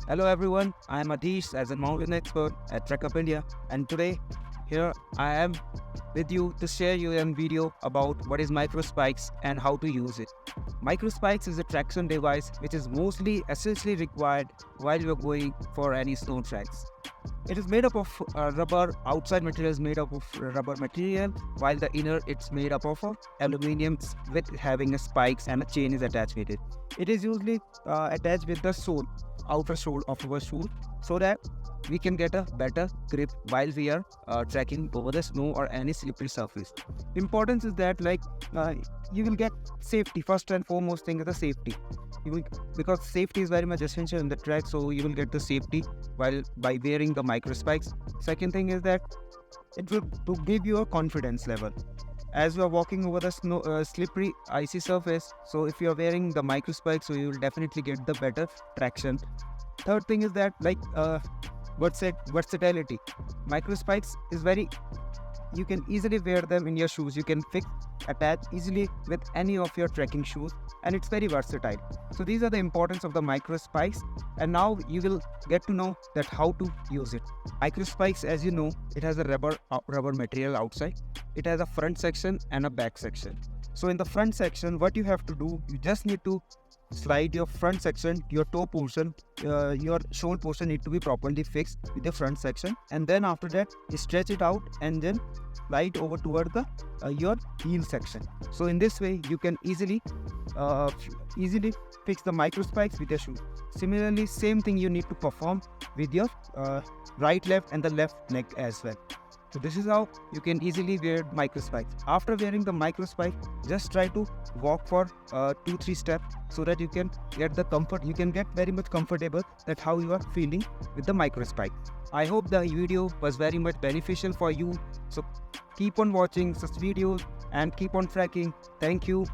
Hello everyone, I am Adhish as a mountain expert at Trekup India, and today here I am with you to share you a video about what is Microspikes and how to use it. Microspikes is a traction device which is mostly essentially required while you are going for any snow tracks. It is made up of rubber. Outside material is made up of rubber material, while the inner it's made up of aluminium with having a spikes and a chain is attached with it. It is usually attached with the sole, outer sole of our shoe, so that we can get a better grip while we are trekking over the snow or any slippery surface. Importance is that you will get safety. First and foremost thing is the safety. Because safety is very much essential in the trek, so you will get the safety while by wearing the Microspikes. Second thing is that it will to give you a confidence level as you are walking over the snow slippery icy surface. So if you are wearing the Microspikes, so you will definitely get the better traction. Third thing is that versatility. Microspikes is very, you can easily wear them in your shoes. You can attach easily with any of your trekking shoes, and it's very versatile. So these are the importance of the Microspikes, and now you will get to know that how to use it. Microspikes, as you know, it has a rubber material outside. It has a front section and a back section. So in the front section, what you have to do, you just need to slide your front section, your toe portion, your shoulder portion need to be properly fixed with the front section, and then after that you stretch it out and then slide over toward the your heel section. So in this way you can easily fix the Microspikes with your shoe. Similarly, same thing you need to perform with your right, left and the left leg as well. So this is how you can easily wear Microspikes. After wearing the Microspike, just try to walk for 2-3 steps so that you can get the comfort. You can get very much comfortable that how you are feeling with the Microspike. I hope the video was very much beneficial for you. So keep on watching such videos and keep on trekking. Thank you.